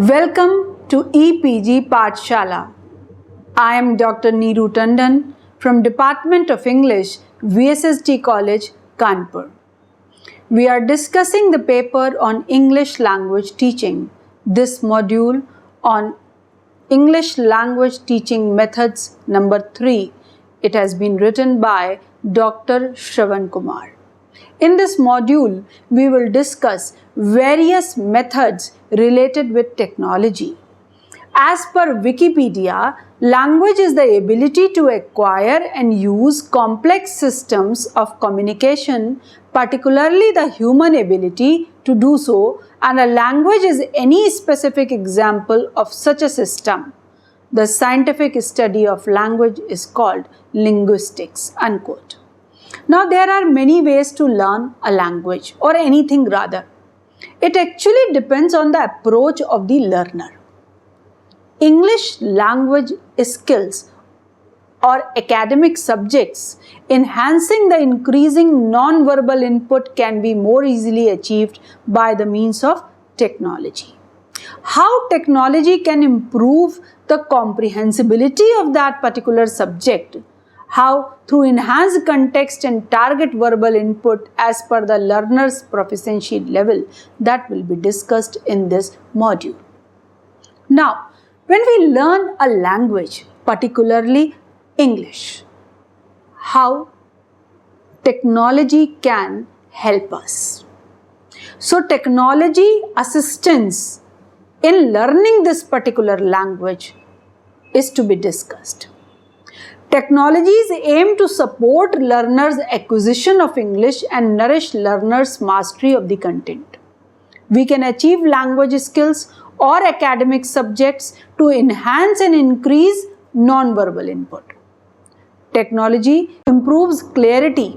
Welcome to EPG Pathshala. I am Dr. Neeru Tandon from Department of English, VSSD College, Kanpur. We are discussing the paper on English language teaching. This module on English language teaching methods number 3. It has been written by Dr. Shravan Kumar. In this module, we will discuss various methods related with technology. As per Wikipedia, language is the ability to acquire and use complex systems of communication, particularly the human ability to do so, and a language is any specific example of such a system. The scientific study of language is called linguistics, unquote. Now, there are many ways to learn a language or anything rather. It actually depends on the approach of the learner. English language skills or academic subjects enhancing the increasing non-verbal input can be more easily achieved by the means of technology. How technology can improve the comprehensibility of that particular subject? How through enhanced context and target verbal input as per the learner's proficiency level, that will be discussed in this module. Now, when we learn a language, particularly English, how technology can help us. So, technology assistance in learning this particular language is to be discussed. Technologies aim to support learners' acquisition of English and nourish learners' mastery of the content. We can achieve language skills or academic subjects to enhance and increase non-verbal input. Technology improves clarity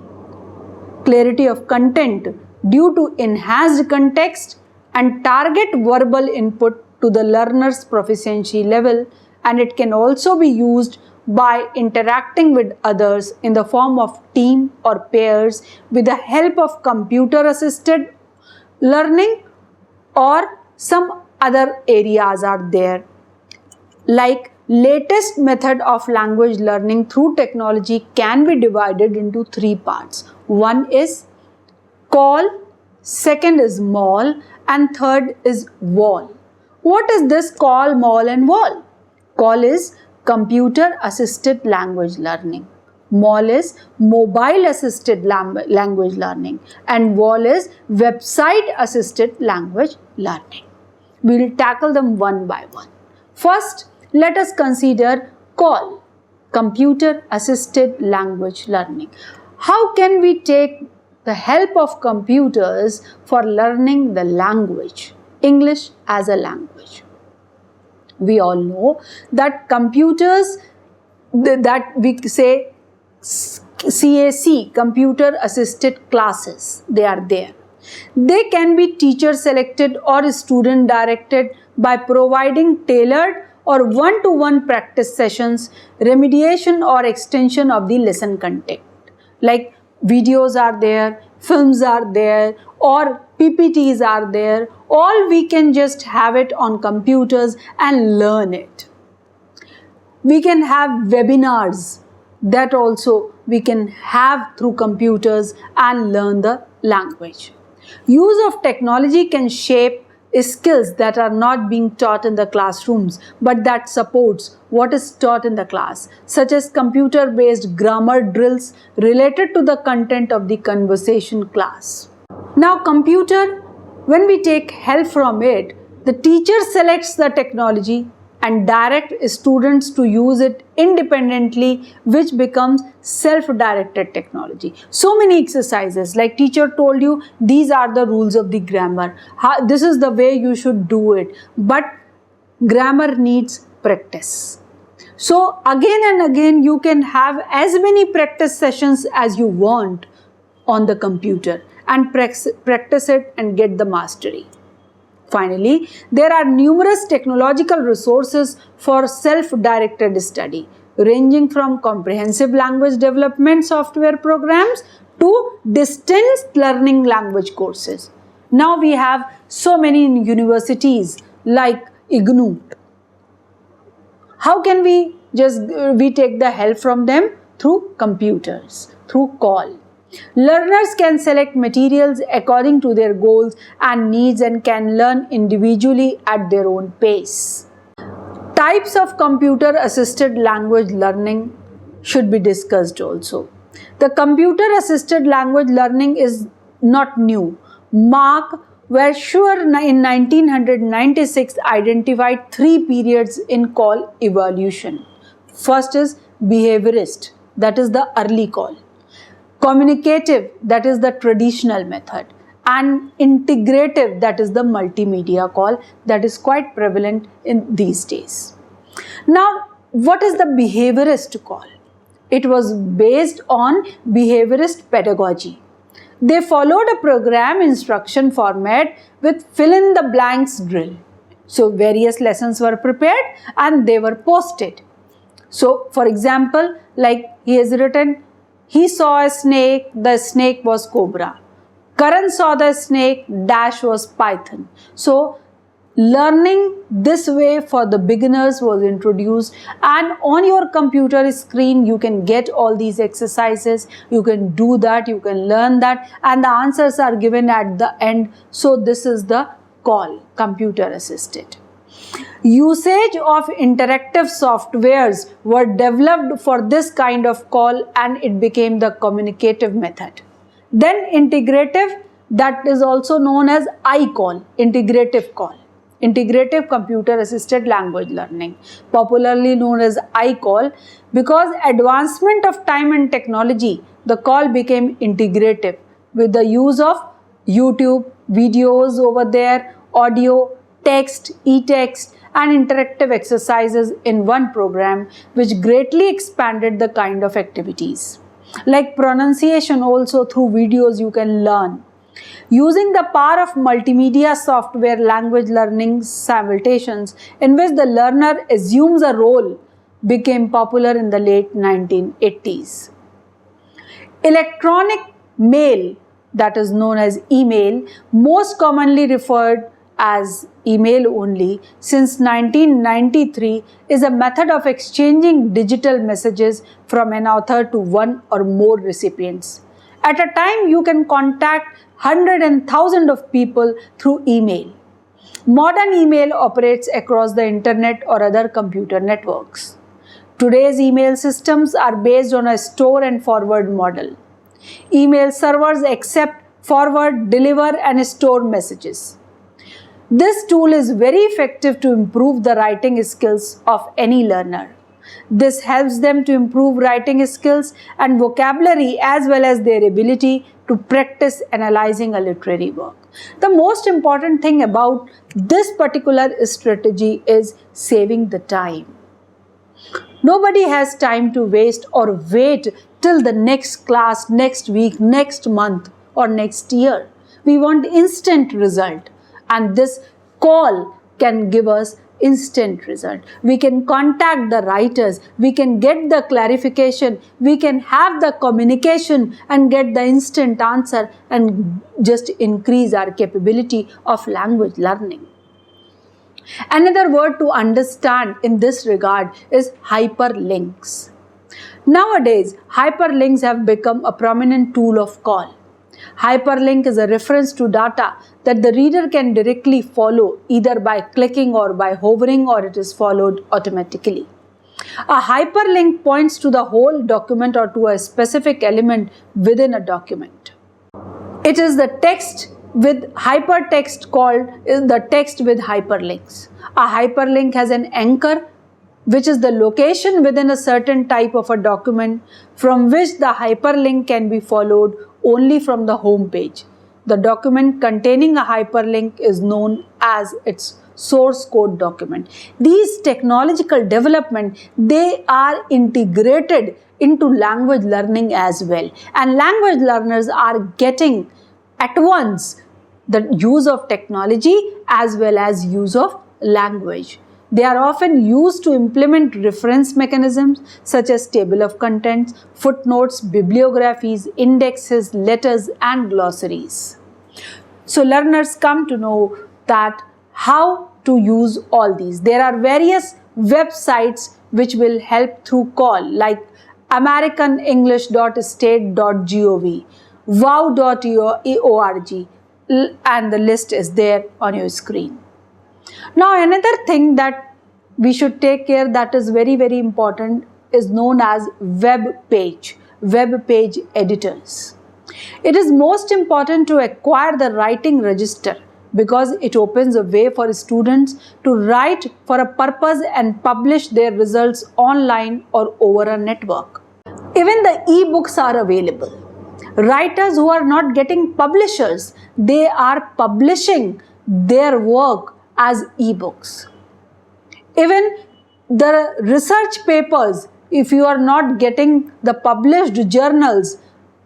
of content due to enhanced context and target verbal input to the learner's proficiency level, and it can also be used by interacting with others in the form of team or pairs with the help of computer-assisted learning, or some other areas are there. Like latest method of language learning through technology can be divided into 3 parts. One is call, second is mall, and third is wall. What is this call, mall, and wall? Call is computer assisted language learning. Mall is mobile assisted language learning, and wall is website assisted language learning. We will tackle them one by one. First, let us consider call, computer assisted language learning. How can we take the help of computers for learning the language, English as a language? We all know that computers, that we say CAC, computer assisted classes, they are there. They can be teacher selected or student directed by providing tailored or one-to-one practice sessions, remediation or extension of the lesson content. Like videos are there, films are there, or PPTs are there. All we can just have it on computers and learn it. We can have webinars that also we can have through computers and learn the language. Use of technology can shape skills that are not being taught in the classrooms but that supports what is taught in the class, such as computer-based grammar drills related to the content of the conversation class. Now, computer, when we take help from it, the teacher selects the technology and direct students to use it independently, which becomes self-directed technology. So many exercises, like teacher told you, these are the rules of the grammar. This is the way you should do it. But grammar needs practice. So again and again, you can have as many practice sessions as you want on the computer and practice it and get the mastery. Finally, there are numerous technological resources for self-directed study, ranging from comprehensive language development software programs to distance learning language courses. Now we have so many universities like ignored. How can we take the help from them? Through computers, through call. Learners can select materials according to their goals and needs and can learn individually at their own pace. Types of computer-assisted language learning should be discussed also. The computer-assisted language learning is not new. Mark Verschuer in 1996 identified 3 periods in call evolution. First is behaviorist, that is the early call. Communicative, that is the traditional method. And integrative, that is the multimedia call, that is quite prevalent in these days. Now, what is the behaviorist call? It was based on behaviorist pedagogy. They followed a program instruction format with fill in the blanks drill. So various lessons were prepared and they were posted. So for example, like he has written, he saw a snake, the snake was cobra. Karan saw the snake, dash was python. So learning this way for the beginners was introduced, and on your computer screen you can get all these exercises, you can do that, you can learn that, and the answers are given at the end. So this is the call, computer assisted. Usage of interactive softwares were developed for this kind of call and it became the communicative method. Then integrative, that is also known as iCALL, integrative call. Integrative computer assisted language learning, popularly known as iCALL. Because advancement of time and technology, the call became integrative with the use of YouTube, videos over there, audio, text, e-text and interactive exercises in one program, which greatly expanded the kind of activities. Like pronunciation also through videos you can learn. Using the power of multimedia software language learning simulations in which the learner assumes a role became popular in the late 1980s. Electronic mail, that is known as email, most commonly referred as email only since 1993, is a method of exchanging digital messages from an author to one or more recipients. At a time, you can contact hundreds and thousands of people through email. Modern email operates across the internet or other computer networks. Today's email systems are based on a store and forward model. Email servers accept, forward, deliver and store messages. This tool is very effective to improve the writing skills of any learner. This helps them to improve writing skills and vocabulary as well as their ability to practice analyzing a literary work. The most important thing about this particular strategy is saving the time. Nobody has time to waste or wait till the next class, next week, next month or next year. We want instant result, and this call can give us instant result. We can contact the writers, we can get the clarification, we can have the communication and get the instant answer and just increase our capability of language learning. Another word to understand in this regard is hyperlinks. Nowadays, hyperlinks have become a prominent tool of call. Hyperlink is a reference to data that the reader can directly follow either by clicking or by hovering, or it is followed automatically. A hyperlink points to the whole document or to a specific element within a document. It is the text with hypertext called the text with hyperlinks. A hyperlink has an anchor, which is the location within a certain type of a document from which the hyperlink can be followed only from the home page. The document containing a hyperlink is known as its source code document. These technological development, they are integrated into language learning as well, and language learners are getting at once the use of technology as well as use of language. They are often used to implement reference mechanisms such as table of contents, footnotes, bibliographies, indexes, letters and glossaries. So learners come to know that how to use all these. There are various websites which will help through CALL, like americanenglish.state.gov, wow.org, and the list is there on your screen. Now, another thing that we should take care, that is very, very important, is known as web page editors. It is most important to acquire the writing register because it opens a way for students to write for a purpose and publish their results online or over a network. Even the e-books are available. Writers who are not getting publishers, they are publishing their work as e-books. Even the research papers, if you are not getting the published journals,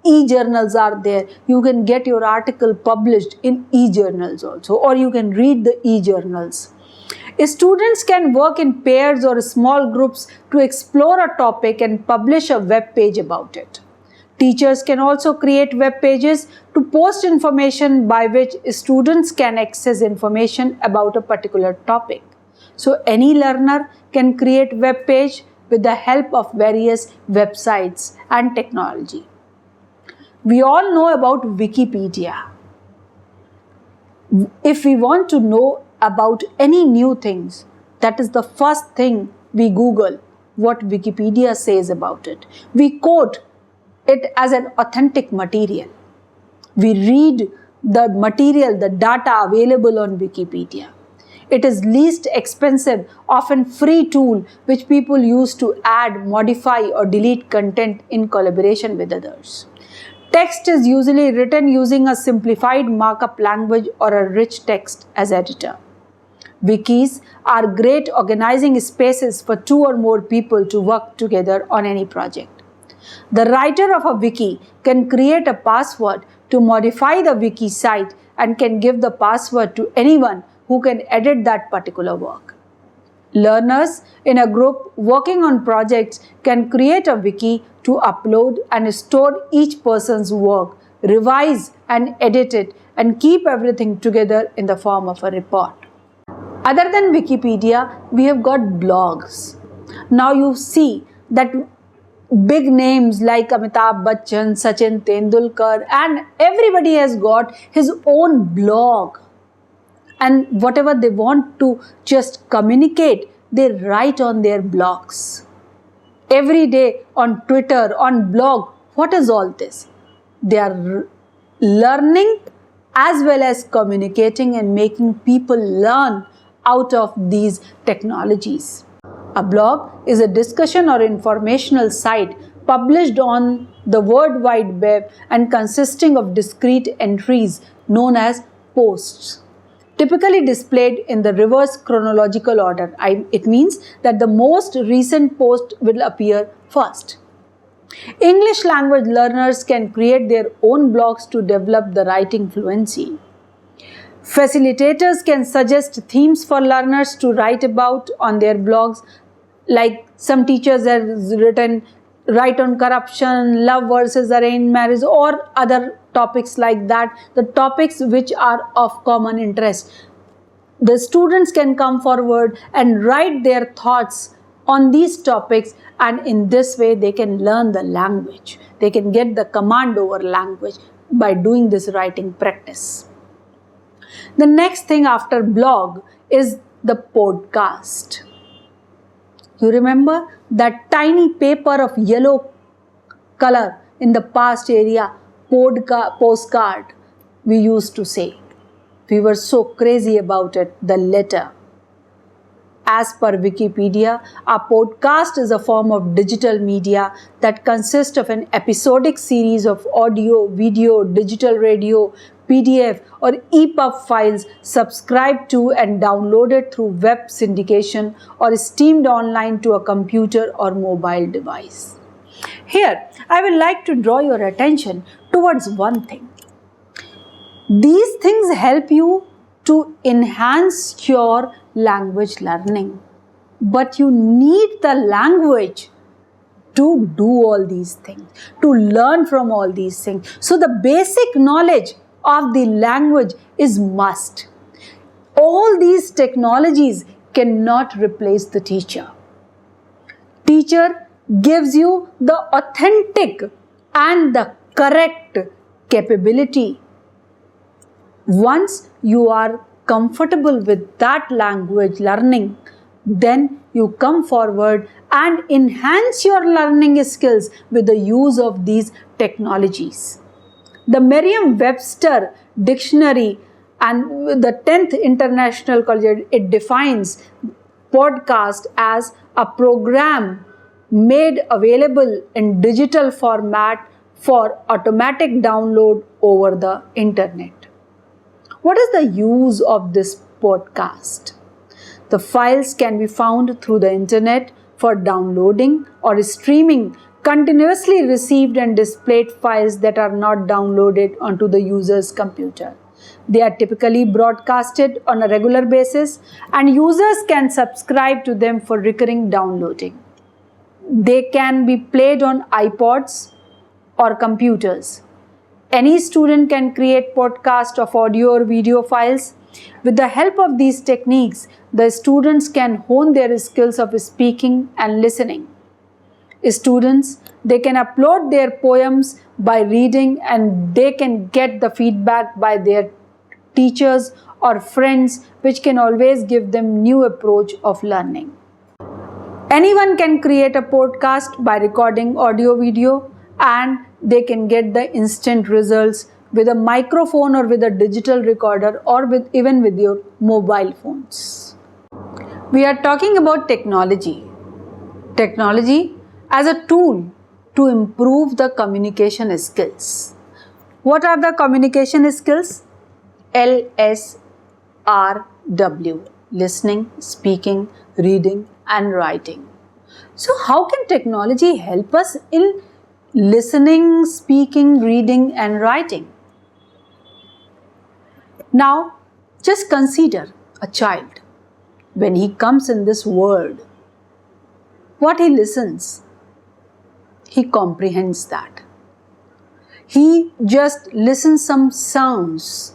e-journals are there. You can get your article published in e-journals also, or you can read the e-journals. Students can work in pairs or small groups to explore a topic and publish a web page about it. Teachers can also create web pages to post information by which students can access information about a particular topic. So any learner can create web page with the help of various websites and technology. We all know about Wikipedia. If we want to know about any new things, that is the first thing we Google, what Wikipedia says about it. We quote it as an authentic material. We read the material, the data available on Wikipedia. It is least expensive, often free tool which people use to add, modify or delete content in collaboration with others. Text is usually written using a simplified markup language or a rich text as editor. Wikis are great organizing spaces for 2 or more people to work together on any project. The writer of a wiki can create a password to modify the wiki site and can give the password to anyone who can edit that particular work. Learners in a group working on projects can create a wiki to upload and store each person's work, revise and edit it, and keep everything together in the form of a report. Other than Wikipedia, we have got blogs. Now you see that big names like Amitabh Bachchan, Sachin Tendulkar, and everybody has got his own blog. And whatever they want to just communicate, they write on their blogs. Every day on Twitter, on blog, what is all this? They are learning as well as communicating and making people learn out of these technologies. A blog is a discussion or informational site published on the World Wide Web and consisting of discrete entries known as posts, typically displayed in the reverse chronological order. It means that the most recent post will appear first. English language learners can create their own blogs to develop the writing fluency. Facilitators can suggest themes for learners to write about on their blogs, like some teachers have written write on corruption, love versus arranged marriage, or other topics like that, the topics which are of common interest. The students can come forward and write their thoughts on these topics, and in this way they can learn the language. They can get the command over language by doing this writing practice. The next thing after blog is the podcast. You remember that tiny paper of yellow color in the past area, postcard, we used to say. We were so crazy about it, the letter. As per Wikipedia, a podcast is a form of digital media that consists of an episodic series of audio, video, digital radio, PDF or EPUB files subscribed to and downloaded through web syndication or streamed online to a computer or mobile device. Here, I would like to draw your attention towards one thing. These things help you to enhance your language learning, but you need the language to do all these things, to learn from all these things. So the basic knowledge of the language is must. All these technologies cannot replace the teacher. Teacher gives you the authentic and the correct capability. Once you are comfortable with that language learning, then you come forward and enhance your learning skills with the use of these technologies. The Merriam-Webster Dictionary and the 10th International College, it defines podcast as a program made available in digital format for automatic download over the internet. What is the use of this podcast? The files can be found through the internet for downloading or streaming continuously received and displayed files that are not downloaded onto the user's computer. They are typically broadcasted on a regular basis and users can subscribe to them for recurring downloading. They can be played on iPods or computers. Any student can create podcasts of audio or video files. With the help of these techniques, the students can hone their skills of speaking and listening. Students, they can upload their poems by reading and they can get the feedback by their teachers or friends, which can always give them new approach of learning. Anyone can create a podcast by recording audio video and they can get the instant results with a microphone or with a digital recorder or even with your mobile phones. We are talking about technology. Technology as a tool to improve the communication skills. What are the communication skills? LSRW. Listening, speaking, reading and writing. So how can technology help us in listening, speaking, reading and writing? Now, just consider a child. When he comes in this world, what he listens, he comprehends that. He just listens some sounds,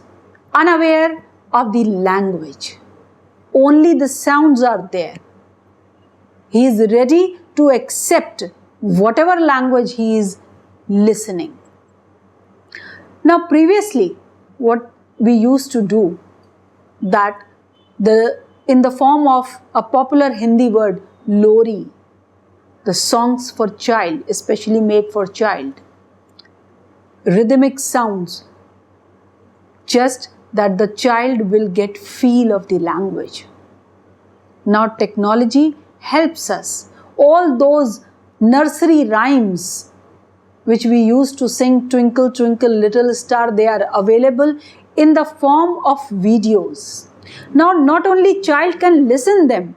unaware of the language. Only the sounds are there. He is ready to accept whatever language he is listening. Now previously, what we used to do, that in the form of a popular Hindi word, lori, the songs for child, especially made for child, rhythmic sounds, just that the child will get feel of the language. Now technology helps us. All those nursery rhymes which we used to sing, Twinkle Twinkle Little Star, they are available in the form of videos. Now not only child can listen them,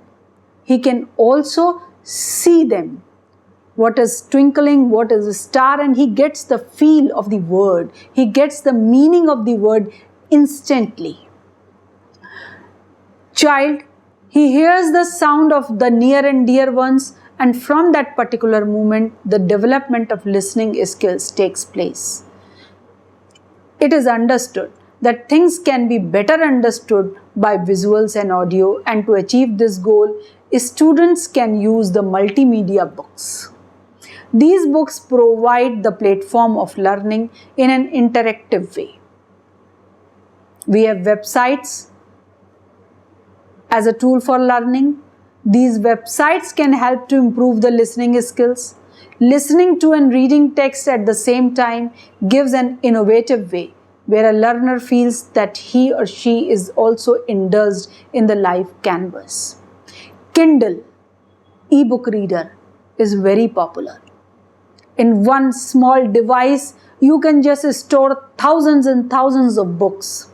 he can also see them. What is twinkling, what is a star, and he gets the feel of the word. He gets the meaning of the word instantly. Child, he hears the sound of the near and dear ones, and from that particular moment, the development of listening skills takes place. It is understood that things can be better understood by visuals and audio, and to achieve this goal, students can use the multimedia books. These books provide the platform of learning in an interactive way. We have websites as a tool for learning. These websites can help to improve the listening skills. Listening to and reading text at the same time gives an innovative way where a learner feels that he or she is also indulged in the live canvas. Kindle, e-book reader, is very popular. In one small device, you can just store thousands and thousands of books.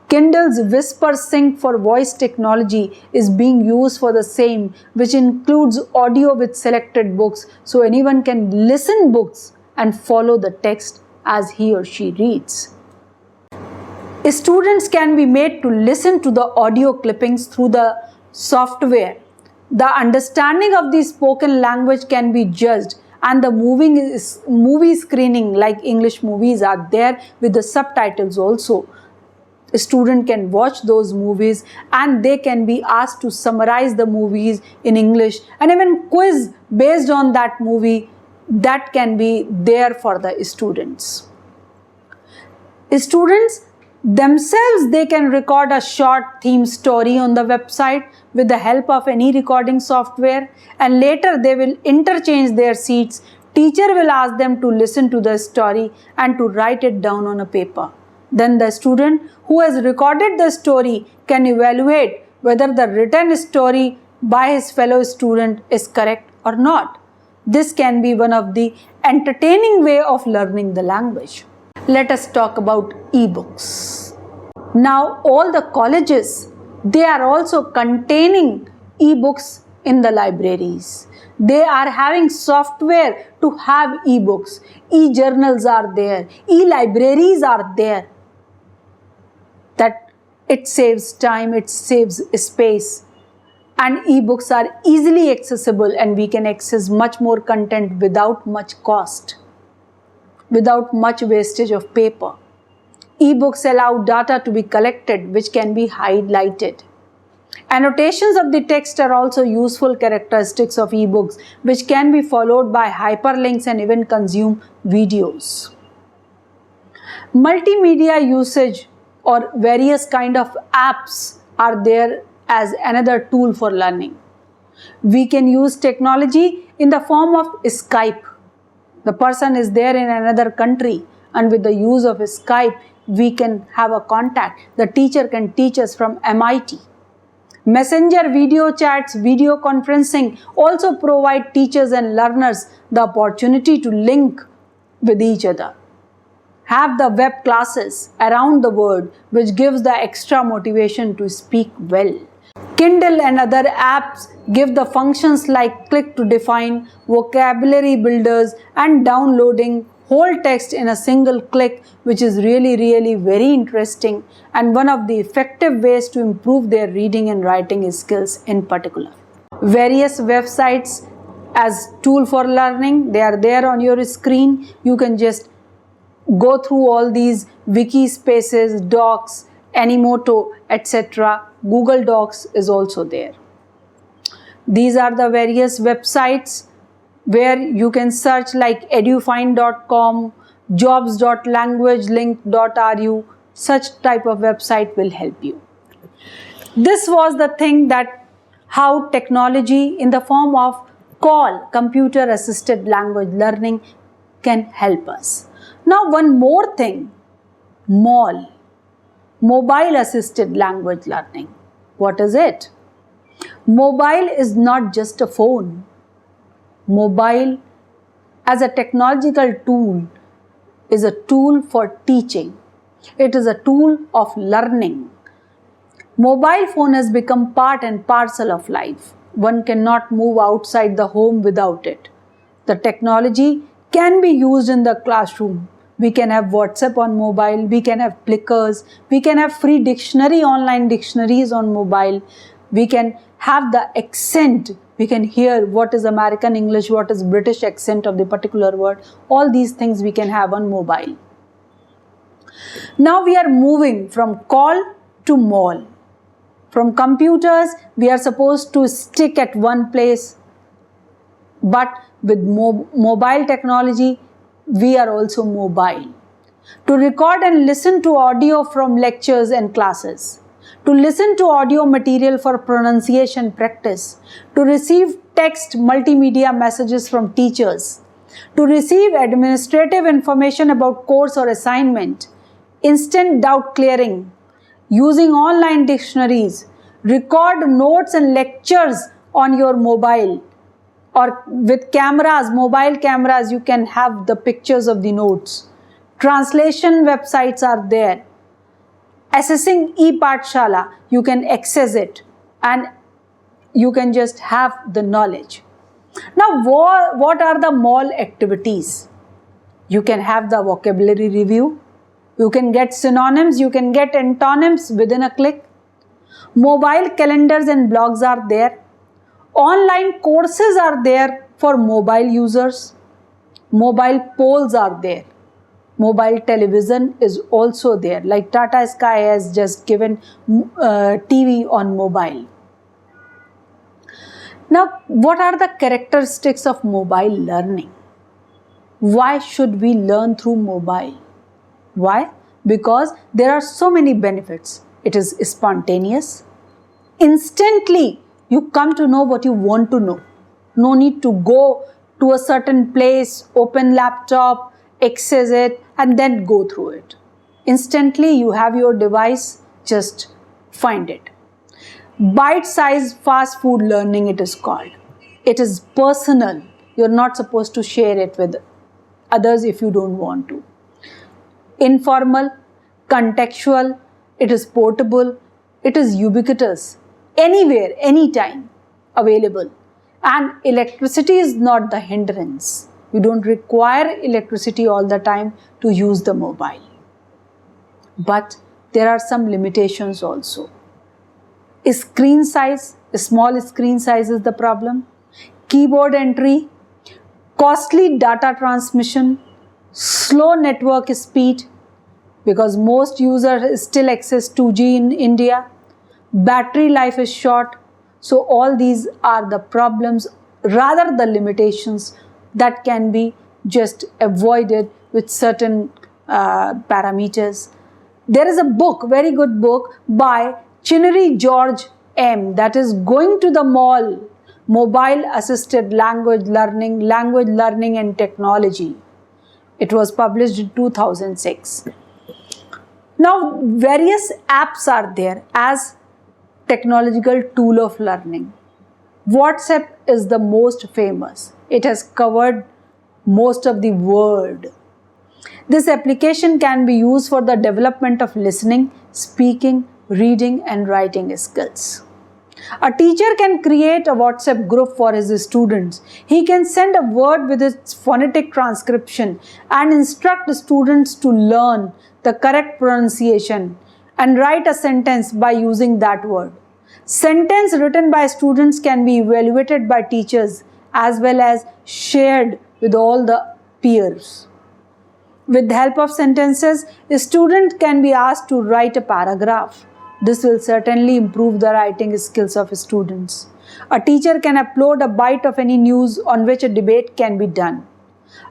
Kindle's Whisper Sync for voice technology is being used for the same, which includes audio with selected books, so anyone can listen books and follow the text as he or she reads. Students can be made to listen to the audio clippings through the software. The understanding of the spoken language can be judged, and the movie screening like English movies are there with the subtitles also. A student can watch those movies and they can be asked to summarize the movies in English, and even quiz based on that movie that can be there for the students. Students themselves, they can record a short theme story on the website with the help of any recording software, and later they will interchange their seats. Teacher will ask them to listen to the story and to write it down on a paper. Then the student who has recorded the story can evaluate whether the written story by his fellow student is correct or not. This can be one of the entertaining way of learning the language. Let us talk about ebooks. Now all the colleges, they are also containing ebooks in the libraries. They are having software to have ebooks. E-journals are there. E-libraries are there. That it saves time, it saves space. And ebooks are easily accessible and we can access much more content without much cost, without much wastage of paper. Ebooks allow data to be collected which can be highlighted. Annotations of the text are also useful characteristics of ebooks which can be followed by hyperlinks and even consume videos. Multimedia usage or various kind of apps are there as another tool for learning. We can use technology in the form of Skype. The person is there in another country and with the use of Skype we can have a contact. The teacher can teach us from MIT. Messenger video chats, video conferencing also provide teachers and learners the opportunity to link with each other. Have the web classes around the world which gives the extra motivation to speak well. Kindle and other apps give the functions like click to define, vocabulary builders and downloading whole text in a single click, which is really very interesting and one of the effective ways to improve their reading and writing skills in particular. Various websites as tool for learning, they are there on your screen. You can just go through all these wiki spaces, docs, Animoto, etc. Google Docs is also there. These are the various websites where you can search like edufine.com, jobs.languagelink.ru. Such type of website will help you. This was the thing that how technology in the form of CALL, computer assisted language learning, can help us. Now one more thing, MAL, mobile assisted language learning. What is it? Mobile is not just a phone. Mobile as a technological tool is a tool for teaching. It is a tool of learning. Mobile phone has become part and parcel of life. One cannot move outside the home without it. The technology can be used in the classroom. We can have WhatsApp on mobile, we can have Plickers, we can have free dictionary, online dictionaries on mobile. We can have the accent, we can hear what is American English, what is British accent of the particular word. All these things we can have on mobile. Now we are moving from CALL to MAL. From computers, we are supposed to stick at one place, but with mobile technology, we are also mobile. To record and listen to audio from lectures and classes, to listen to audio material for pronunciation practice, to receive text multimedia messages from teachers, to receive administrative information about course or assignment, instant doubt clearing, using online dictionaries, record notes and lectures on your mobile, or with cameras, mobile cameras, you can have the pictures of the notes. Translation websites are there. Assessing e-Pathshala, you can access it and you can just have the knowledge. Now, what are the MAL activities? You can have the vocabulary review. You can get synonyms, you can get antonyms within a click. Mobile calendars and blogs are there. Online courses are there for mobile users. Mobile polls are there. Mobile television is also there, like Tata Sky has just given TV on mobile. Now, what are the characteristics of mobile learning? Why should we learn through mobile? Why? Because there are so many benefits. It is spontaneous. Instantly, you come to know what you want to know. No need to go to a certain place, open laptop, access it, and then go through it. Instantly, you have your device, just find it. Bite-sized fast food learning, it is called. It is personal. You're not supposed to share it with others if you don't want to. Informal, contextual, it is portable, it is ubiquitous, anywhere, anytime available. And electricity is not the hindrance. You don't require electricity all the time to use the mobile. But there are some limitations also. Screen size, small screen size is the problem. Keyboard entry, costly data transmission, slow network speed, because most users still access 2G in India. Battery life is short. So all these are the problems, rather the limitations that can be just avoided with certain parameters. There is a book, very good book by Chinnery George M. that is Going to the Mall, Mobile Assisted Language Learning and Technology. It was published in 2006. Now, various apps are there as technological tool of learning. WhatsApp is the most famous. It has covered most of the world. This application can be used for the development of listening, speaking, reading and writing skills. A teacher can create a WhatsApp group for his students. He can send a word with its phonetic transcription and instruct students to learn the correct pronunciation and write a sentence by using that word. Sentence written by students can be evaluated by teachers as well as shared with all the peers. With the help of sentences, a student can be asked to write a paragraph. This will certainly improve the writing skills of students. A teacher can upload a bite of any news on which a debate can be done.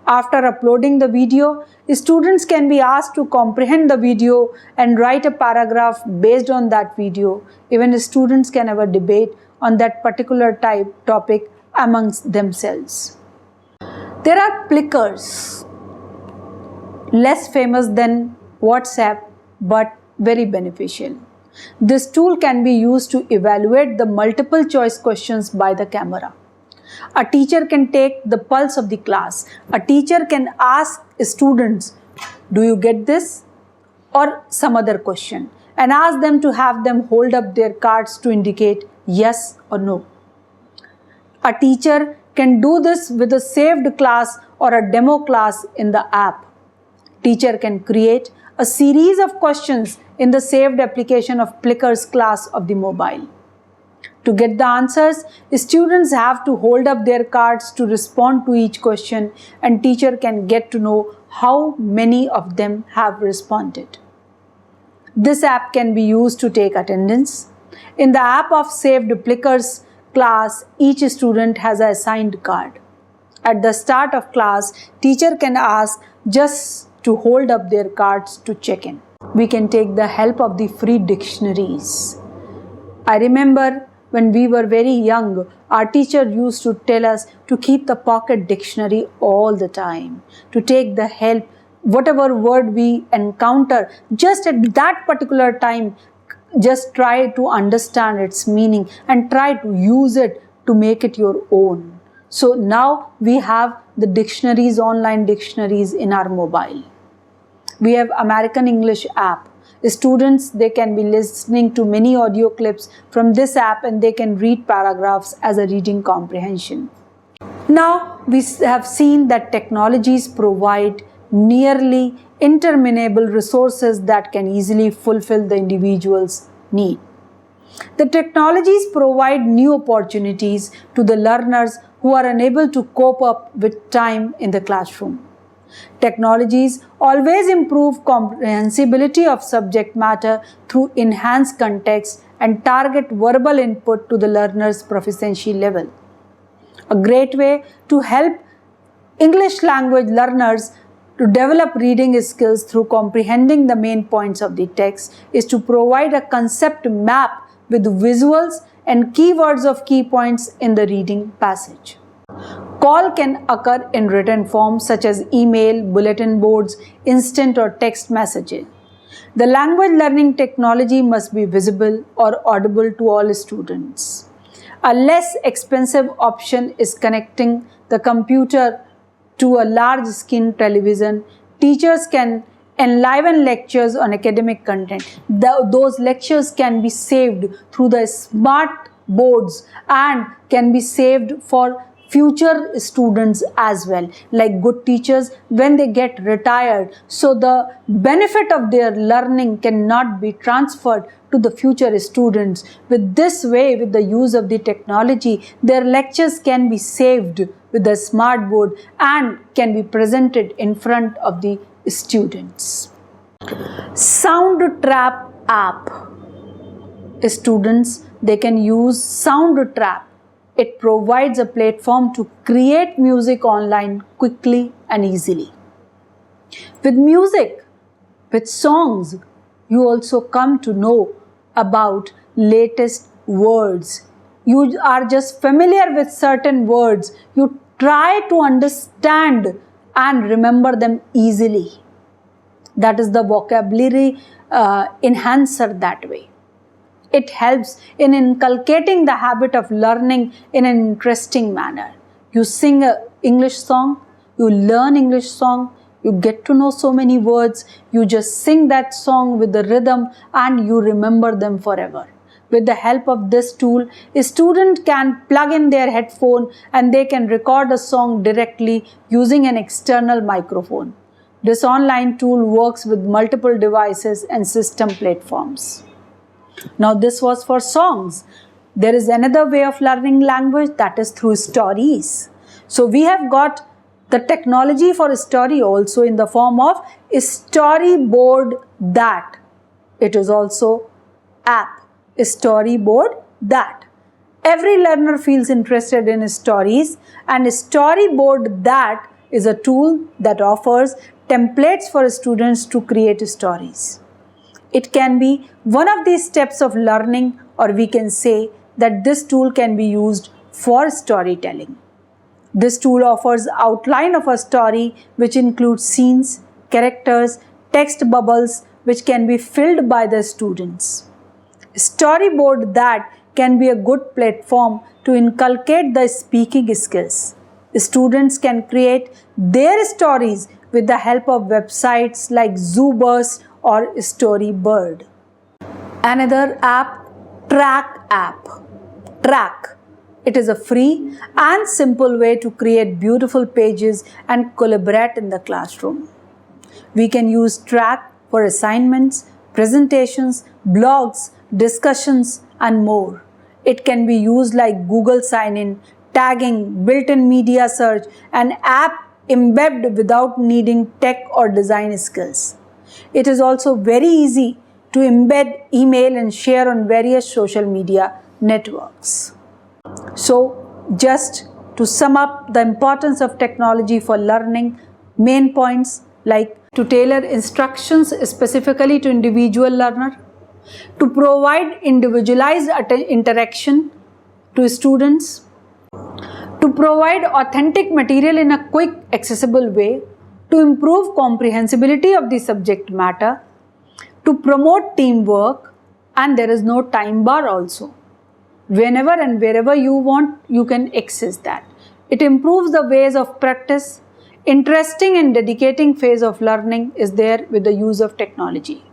After uploading the video, students can be asked to comprehend the video and write a paragraph based on that video. Even students can have a debate on that particular topic amongst themselves. There are plickers, less famous than WhatsApp but very beneficial. This tool can be used to evaluate the multiple choice questions by the camera. A teacher can take the pulse of the class. A teacher can ask students, do you get this? Or some other question, and ask them to have them hold up their cards to indicate yes or no. A teacher can do this with a saved class or a demo class in the app. Teacher can create a series of questions in the saved application of Plickers class of the mobile. To get the answers, students have to hold up their cards to respond to each question, and teacher can get to know how many of them have responded. This app can be used to take attendance. In the app of saved Plickers class, each student has an assigned card. At the start of class, teacher can ask just to hold up their cards to check in. We can take the help of the free dictionaries. I remember when we were very young, our teacher used to tell us to keep the pocket dictionary all the time, to take the help, whatever word we encounter, just at that particular time, just try to understand its meaning and try to use it to make it your own. So now we have the dictionaries, online dictionaries in our mobile. We have American English app. Students, they can be listening to many audio clips from this app and they can read paragraphs as a reading comprehension. Now we have seen that technologies provide nearly interminable resources that can easily fulfill the individual's need. The technologies provide new opportunities to the learners who are unable to cope up with time in the classroom. Technologies always improve comprehensibility of subject matter through enhanced context and target verbal input to the learner's proficiency level. A great way to help English language learners to develop reading skills through comprehending the main points of the text is to provide a concept map with visuals and keywords of key points in the reading passage. Call can occur in written form such as email, bulletin boards, instant or text messaging. The language learning technology must be visible or audible to all students. A less expensive option is connecting the computer to a large screen television. Teachers can enliven lectures on academic content. Those lectures can be saved through the smart boards and can be saved for future students as well, like good teachers when they get retired. So the benefit of their learning cannot be transferred to the future students. With this way, with the use of the technology, their lectures can be saved with the smart board and can be presented in front of the students. Soundtrap app. Students, they can use Soundtrap. It provides a platform to create music online quickly and easily. With music, with songs, you also come to know about latest words. You are just familiar with certain words. You try to understand and remember them easily. That is the vocabulary enhancer that way. It helps in inculcating the habit of learning in an interesting manner. You sing an English song, you learn English song, you get to know so many words, you just sing that song with the rhythm and you remember them forever. With the help of this tool, a student can plug in their headphone and they can record a song directly using an external microphone. This online tool works with multiple devices and system platforms. Now this was for songs. There is another way of learning language, that is through stories. So we have got the technology for a story also in the form of a storyboard that. It is also app, a storyboard that. Every learner feels interested in stories, and a storyboard that is a tool that offers templates for students to create stories. It can be one of these steps of learning, or we can say that this tool can be used for storytelling. This tool offers outline of a story which includes scenes, characters, text bubbles which can be filled by the students. Storyboard that can be a good platform to inculcate the speaking skills. Students can create their stories with the help of websites like Zooburst or Storybird. Another app, Tackk App. Tackk. It is a free and simple way to create beautiful pages and collaborate in the classroom. We can use Tackk for assignments, presentations, blogs, discussions, and more. It can be used like Google Sign-in, tagging, built-in media search, and app embedded without needing tech or design skills. It is also very easy to embed, email, and share on various social media networks. So, just to sum up the importance of technology for learning, main points like to tailor instructions specifically to individual learner, to provide individualized interaction to students, to provide authentic material in a quick, accessible way, to improve comprehensibility of the subject matter, to promote teamwork, and there is no time bar also. Whenever and wherever you want, you can access that. It improves the ways of practice. Interesting and dedicating phase of learning is there with the use of technology.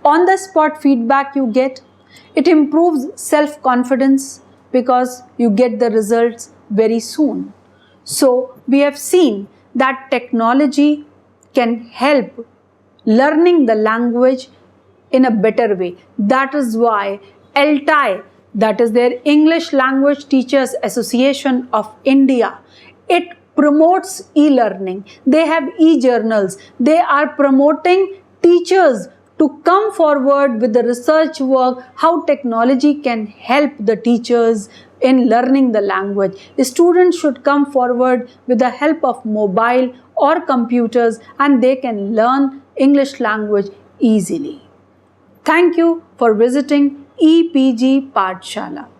On the spot feedback you get. It improves self-confidence because you get the results very soon. So we have seen that technology can help learning the language in a better way. That is why LTI, that is their English Language Teachers Association of India, it promotes e-learning. They have e-journals. They are promoting teachers to come forward with the research work, how technology can help the teachers in learning the language. The students should come forward with the help of mobile or computers, and they can learn English language easily. Thank you for visiting EPG Pathshala.